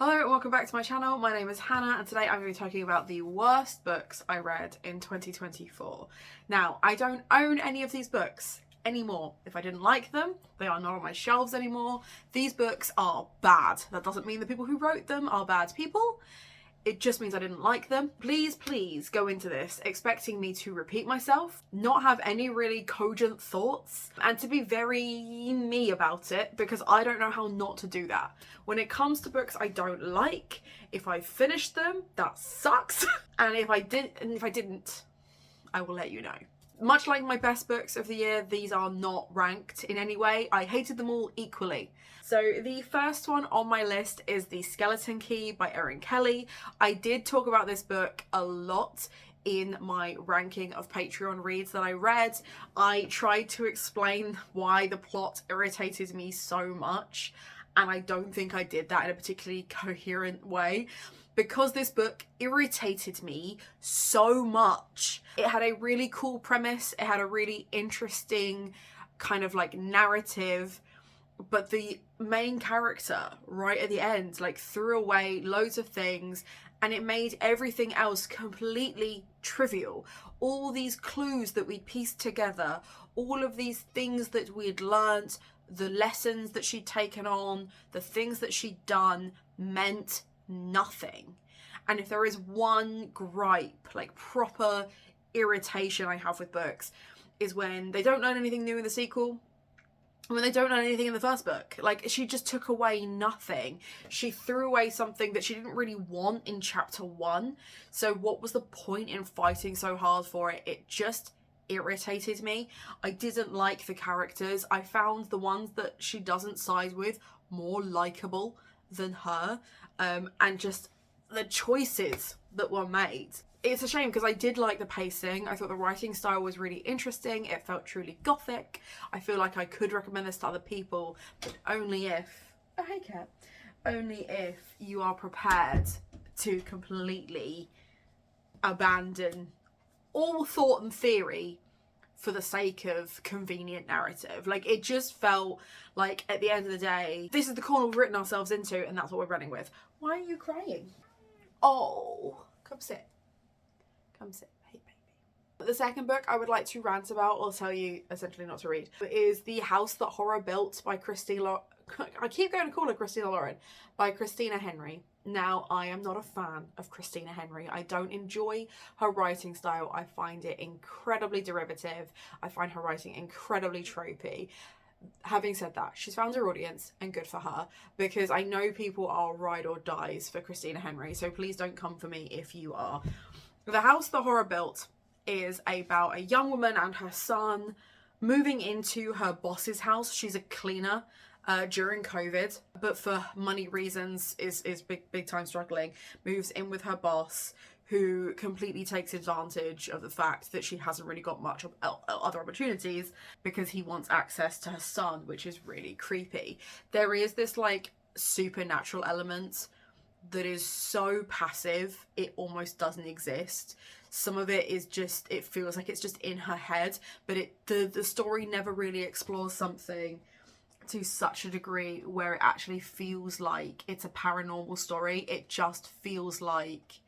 Hello and welcome back to my channel. My name is Hannah and today I'm going to be talking about the worst books I read in 2024. Now, I don't own any of these books anymore. If I didn't like them, they are not on my shelves anymore. These books are bad. That doesn't mean the people who wrote them are bad people. It just means I didn't like them. Please go into this expecting me to repeat myself, not have any really cogent thoughts, and to be very me about it because I don't know how not to do that. When it comes to books I don't like, if I finish them, that sucks. And if I didn't, I will let you know. Much like my best books of the year, these are not ranked in any way. I hated them all equally. So the first one on my list is The Skeleton Key by Erin Kelly. I did talk about this book a lot in my ranking of Patreon reads that I read. I tried to explain why the plot irritated me so much, and I don't think I did that in a particularly coherent way. Because this book irritated me so much. It had a really cool premise, it had a really interesting kind of like narrative, but the main character right at the end like threw away loads of things and it made everything else completely trivial. All these clues that we'd pieced together, all of these things that we'd learnt, the lessons that she'd taken on, the things that she'd done meant nothing. And if there is one gripe, like proper irritation I have with books, is when they don't learn anything new in the sequel, when they don't learn anything in the first book. Like, she just took away nothing. She threw away something that she didn't really want in chapter 1. So what was the point in fighting so hard for it? It just irritated me. I didn't like the characters. I found the ones that she doesn't side with more likable than her, and just the choices that were made. It's a shame because I did like the pacing. I thought the writing style was really interesting. It felt truly gothic. I feel like I could recommend this to other people, but only if, oh hey Kat, only if you are prepared to completely abandon all thought and theory for the sake of convenient narrative. Like, it just felt like at the end of the day, this is the corner we've written ourselves into and that's what we're running with. Why are you crying? Oh, come sit. Come sit, hey baby. The second book I would like to rant about, or tell you essentially not to read, is The House That Horror Built by I keep going to call her Christina Lauren, by Christina Henry. Now, I am not a fan of Christina Henry. I don't enjoy her writing style. I find it incredibly derivative. I find her writing incredibly tropey. Having said that, she's found her audience and good for her, because I know people are ride or dies for Christina Henry, so please don't come for me if you are. The House the Horror Built is about a young woman and her son moving into her boss's house. She's a cleaner during COVID, but for money reasons is big time struggling. Moves in with her boss, who completely takes advantage of the fact that she hasn't really got much other opportunities because he wants access to her son, which is really creepy. There is this like supernatural element that is so passive it almost doesn't exist. Some of it is just, it feels like it's just in her head, but the story never really explores something to such a degree where it actually feels like it's a paranormal story. It just feels like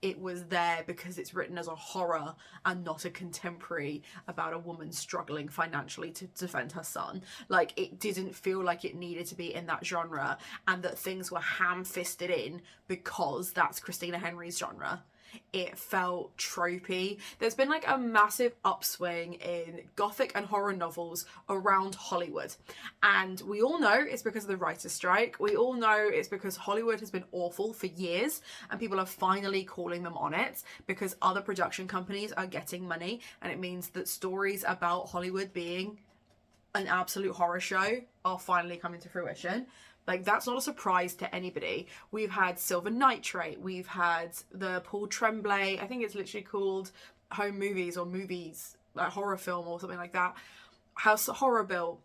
it was there because it's written as a horror and not a contemporary about a woman struggling financially to defend her son. Like, it didn't feel like it needed to be in that genre and that things were ham-fisted in because that's Christina Henry's genre. It felt tropey. There's been like a massive upswing in gothic and horror novels around Hollywood, and we all know it's because of the writer's strike. We all know it's because Hollywood has been awful for years and people are finally calling them on it because other production companies are getting money, and it means that stories about Hollywood being an absolute horror show are finally coming to fruition. Like, that's not a surprise to anybody. We've had Silver Nitrate, we've had the Paul Tremblay, I think it's literally called Home Movies or Movies, like horror film or something like that. House Horror Bill.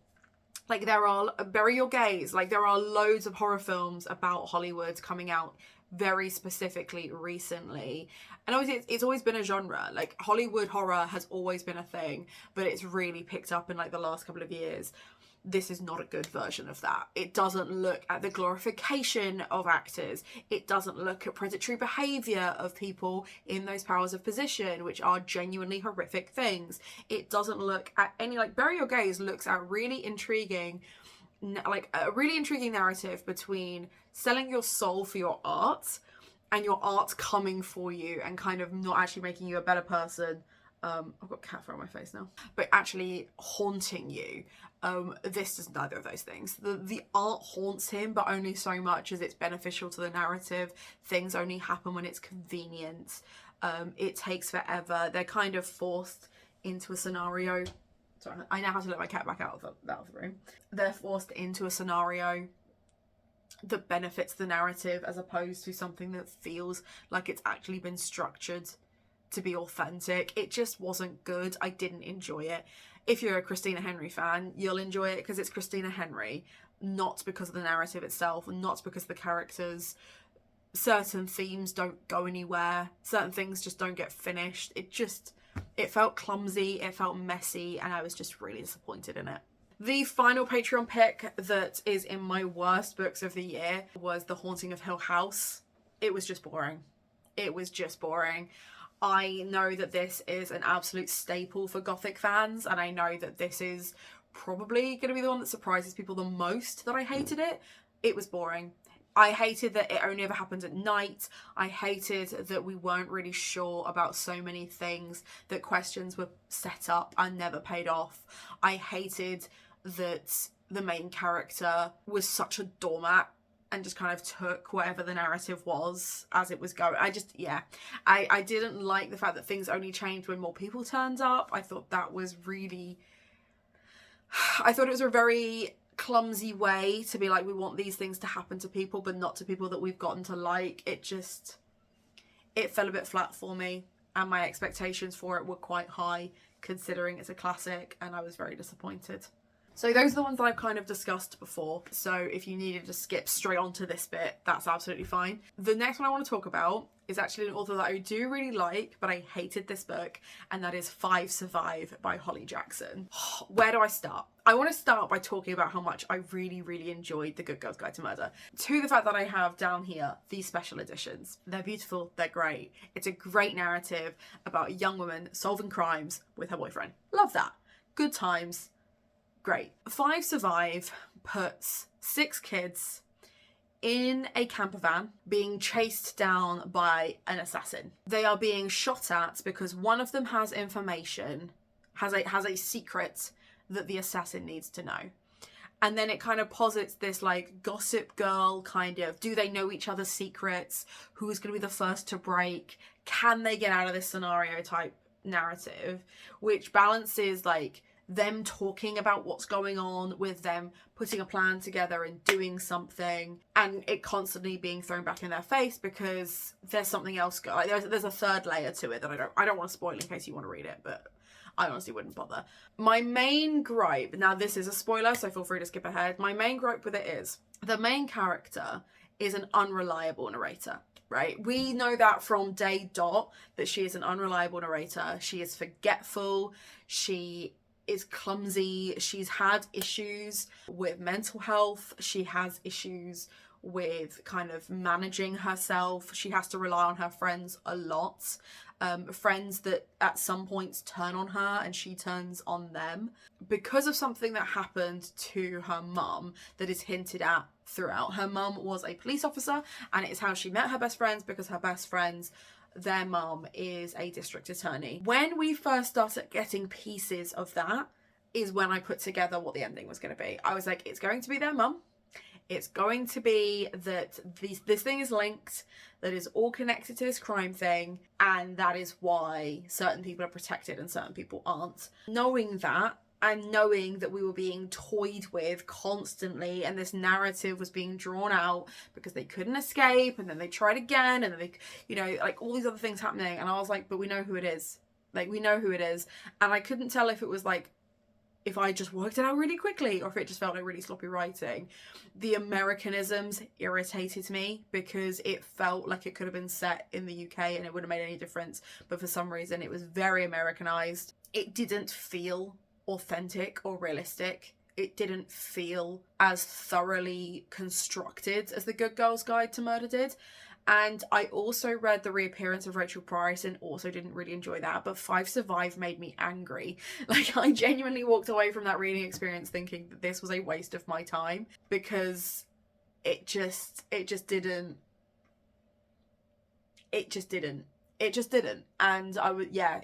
Like, there are Bury Your Gaze. Like, there are loads of horror films about Hollywood coming out very specifically recently. And obviously it's always been a genre. Like, Hollywood horror has always been a thing, but it's really picked up in like the last couple of years. this is not a good version of that. It doesn't look at the glorification of actors. It doesn't look at predatory behaviour of people in those powers of position, which are genuinely horrific things. It doesn't look at any, like, Bury Your Gaze looks at really intriguing, like a really intriguing narrative between selling your soul for your art and your art coming for you and kind of not actually making you a better person. I've got cat fur on my face now. But actually haunting you. This does neither of those things. The art haunts him, but only so much as it's beneficial to the narrative. Things only happen when it's convenient. It takes forever. They're kind of forced into a scenario. Sorry, I know how to let my cat back out of the room. They're forced into a scenario that benefits the narrative as opposed to something that feels like it's actually been structured to be authentic. It just wasn't good. I didn't enjoy it. If you're a Christina Henry fan, you'll enjoy it because it's Christina Henry, not because of the narrative itself, not because of the characters. Certain themes don't go anywhere. Certain things just don't get finished. It felt clumsy, it felt messy, and I was just really disappointed in it. The final Patreon pick that is in my worst books of the year was The Haunting of Hill House. It was just boring. It was just boring. I know that this is an absolute staple for Gothic fans, and I know that this is probably going to be the one that surprises people the most that I hated it. It was boring. I hated that it only ever happened at night. I hated that we weren't really sure about so many things, that questions were set up and never paid off. I hated that the main character was such a doormat and just kind of took whatever the narrative was as it was going. I didn't like the fact that things only changed when more people turned up. I thought that was really... I thought it was a very clumsy way to be like, we want these things to happen to people, but not to people that we've gotten to like. It fell a bit flat for me, and my expectations for it were quite high, considering it's a classic, and I was very disappointed. So those are the ones that I've kind of discussed before. So if you needed to skip straight onto this bit, that's absolutely fine. The next one I want to talk about is actually an author that I do really like, but I hated this book, and that is 5 Survive by Holly Jackson. Where do I start? I want to start by talking about how much I really, really enjoyed The Good Girl's Guide to Murder. To the fact that I have down here these special editions. They're beautiful, they're great. It's a great narrative about a young woman solving crimes with her boyfriend. Love that. Good times. Great. 5 Survive puts 6 kids in a camper van being chased down by an assassin. They are being shot at because one of them has information, has a secret that the assassin needs to know. And then it kind of posits this like Gossip Girl kind of, do they know each other's secrets? Who's going to be the first to break? Can they get out of this scenario type narrative, which balances like them talking about what's going on with them putting a plan together and doing something, and it constantly being thrown back in their face because there's something else like there's a third layer to it that I don't want to spoil in case you want to read it, but I honestly wouldn't bother. My main gripe, now this is a spoiler so feel free to skip ahead, my main gripe with it is the main character is an unreliable narrator. Right? We know that from day dot that she is an unreliable narrator. She is forgetful. She is clumsy. She's had issues with mental health. She has issues with kind of managing herself. She has to rely on her friends a lot. Friends that at some points turn on her and she turns on them because of something that happened to her mum that is hinted at throughout. Her mum was a police officer, and it is how she met her best friends because her best friends, their mum is a district attorney. When we first started getting pieces of that is when I put together what the ending was going to be. I was like, it's going to be their mum. It's going to be that this thing is linked, that is all connected to this crime thing, and that is why certain people are protected and certain people aren't. Knowing that, and knowing that we were being toyed with constantly, and this narrative was being drawn out because they couldn't escape, and then they tried again, and then they, you know, like all these other things happening, and I was like, but we know who it is. Like, we know who it is. And I couldn't tell if it was like, if I just worked it out really quickly or if it just felt like really sloppy writing. The Americanisms irritated me because it felt like it could have been set in the UK and it wouldn't have made any difference. But for some reason, it was very Americanized. It didn't feel authentic or realistic. it didn't feel as thoroughly constructed as The Good Girl's Guide to Murder did. And I also read the reappearance of Rachel Price and also didn't really enjoy that. But Five Survive made me angry. Like, I genuinely walked away from that reading experience thinking that this was a waste of my time, because it just didn't. And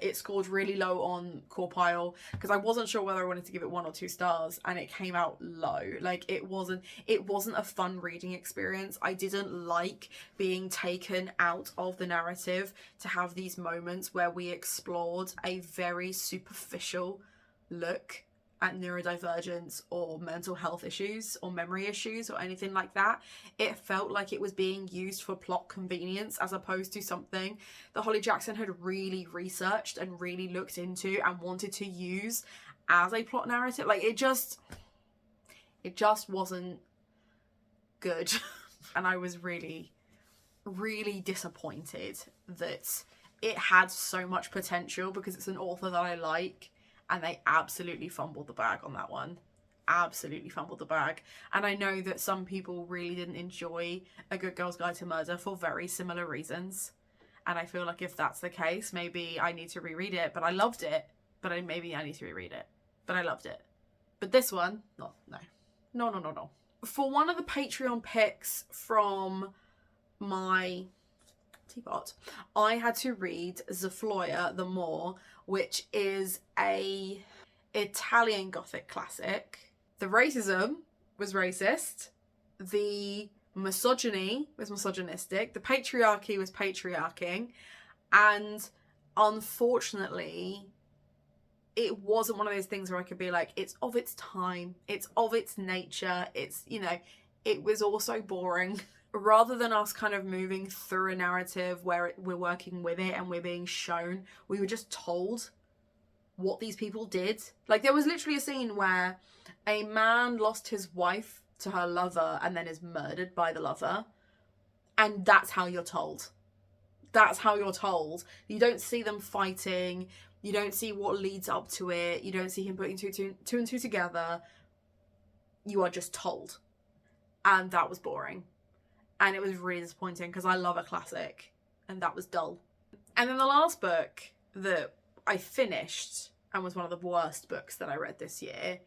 it scored really low on Core Pile, because I wasn't sure whether I wanted to give it 1 or 2 stars, and it came out low. Like, it wasn't a fun reading experience. I didn't like being taken out of the narrative to have these moments where we explored a very superficial look at neurodivergence or mental health issues or memory issues or anything like that. It felt like it was being used for plot convenience as opposed to something that Holly Jackson had really researched and really looked into and wanted to use as a plot narrative. Like, it just wasn't good. And I was really, really disappointed that it had so much potential, because it's an author that I like. And they absolutely fumbled the bag on that one. Absolutely fumbled the bag. And I know that some people really didn't enjoy A Good Girl's Guide to Murder for very similar reasons. And I feel like if that's the case, maybe I need to reread it. But I loved it. Maybe I need to reread it. But I loved it. But this one, no. For one of the Patreon picks from my teapot, I had to read Zafloia the Moor, which is a Italian Gothic classic. The racism was racist. The misogyny was misogynistic. The patriarchy was patriarching. And unfortunately, it wasn't one of those things where I could be like, it's of its time, it's of its nature, it's, it was also boring. Rather than us kind of moving through a narrative where we're working with it and we're being shown, we were just told what these people did. Like, there was literally a scene where a man lost his wife to her lover and then is murdered by the lover. And that's how you're told. That's how you're told. You don't see them fighting. You don't see what leads up to it. You don't see him putting two and two together. You are just told. And that was boring. And it was really disappointing, because I love a classic, and that was dull. And then the last book that I finished, and was one of the worst books that I read this year,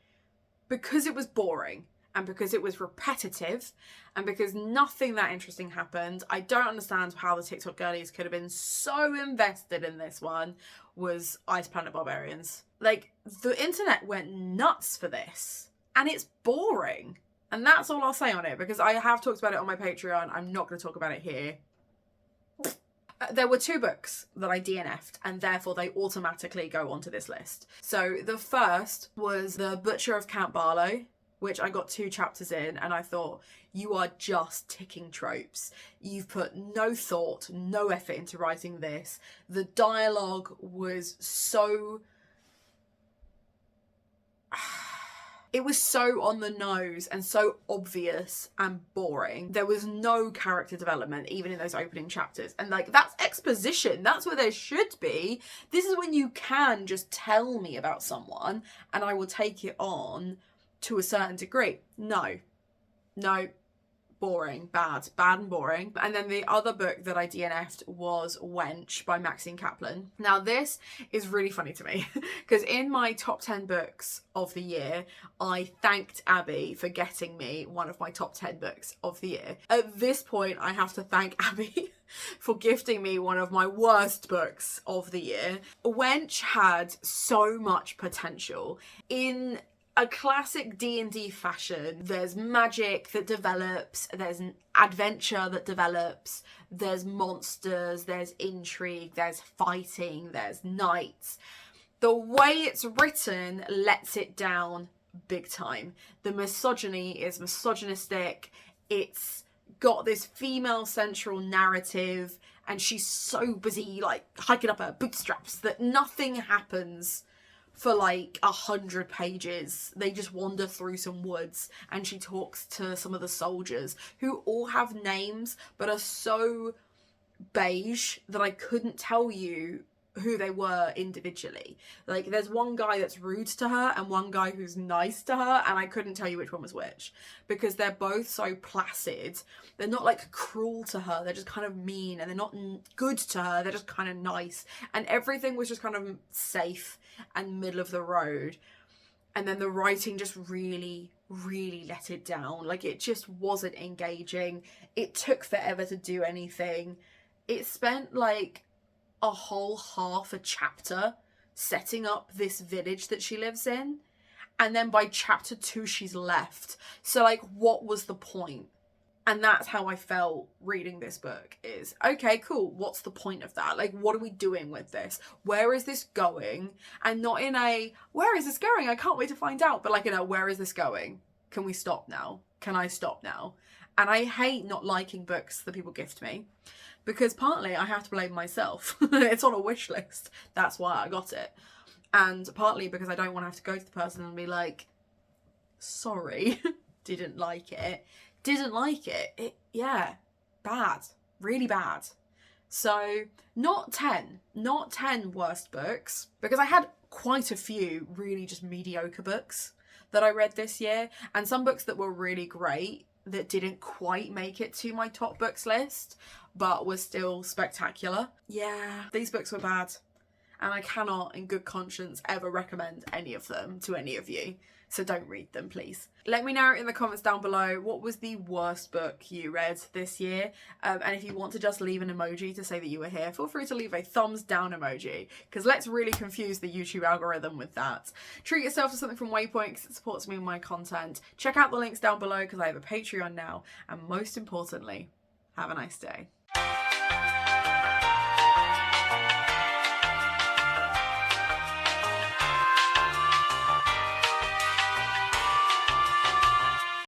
because it was boring, and because it was repetitive, and because nothing that interesting happened, I don't understand how the TikTok girlies could have been so invested in this one, was Ice Planet Barbarians. Like, the internet went nuts for this, and it's boring. And that's all I'll say on it, because I have talked about it on my Patreon. I'm not going to talk about it here. There were 2 books that I DNF'd, and therefore they automatically go onto this list. So the first was The Butcher of Count Barlow, which I got 2 chapters in, and I thought, you are just ticking tropes. You've put no thought, no effort into writing this. The dialogue was so... It was so on the nose and so obvious and boring. There was no character development, even in those opening chapters. And like, that's exposition. That's where there should be. This is when you can just tell me about someone and I will take it on to a certain degree. No, boring, bad and boring. And then the other book that I DNF'd was Wench by Maxine Kaplan. Now this is really funny to me because in my top 10 books of the year, I thanked Abby for getting me one of my top 10 books of the year. At this point, I have to thank Abby for gifting me one of my worst books of the year. Wench had so much potential. In a classic D&D fashion, there's magic that develops, there's an adventure that develops, there's monsters, there's intrigue, there's fighting, there's knights. The way it's written lets it down big time. The misogyny is misogynistic, it's got this female central narrative, and she's so busy like hiking up her bootstraps that nothing happens for like 100 pages. They just wander through some woods and she talks to some of the soldiers who all have names but are so beige that I couldn't tell you who they were individually. Like, there's one guy that's rude to her and one guy who's nice to her, and I couldn't tell you which one was which, because they're both so placid. They're not like cruel to her, they're just kind of mean, and they're not good to her, they're just kind of nice, and everything was just kind of safe and middle of the road. And then the writing just really let it down. Like, it just wasn't engaging. It took forever to do anything. It spent like a whole half a chapter setting up this village that she lives in, and then by chapter 2 she's left. So like, what was the point? And that's how I felt reading this book, is, okay, cool, what's the point of that? Like, what are we doing with this? Where is this going? And not in a, where is this going? I can't wait to find out. But like, in a, where is this going? Can we stop now? Can I stop now? And I hate not liking books that people gift me, because partly I have to blame myself. It's on a wish list. That's why I got it. And partly because I don't want to have to go to the person and be like, sorry, didn't like it. Yeah, bad, really bad. So not 10 worst books, because I had quite a few really just mediocre books that I read this year, and some books that were really great that didn't quite make it to my top books list, but were still spectacular. Yeah, these books were bad, and I cannot in good conscience ever recommend any of them to any of you. So don't read them, please. Let me know in the comments down below, what was the worst book you read this year? And if you want to just leave an emoji to say that you were here, feel free to leave a thumbs down emoji, because let's really confuse the YouTube algorithm with that. Treat yourself to something from Waypoint, because it supports me and my content. Check out the links down below, because I have a Patreon now. And most importantly, have a nice day.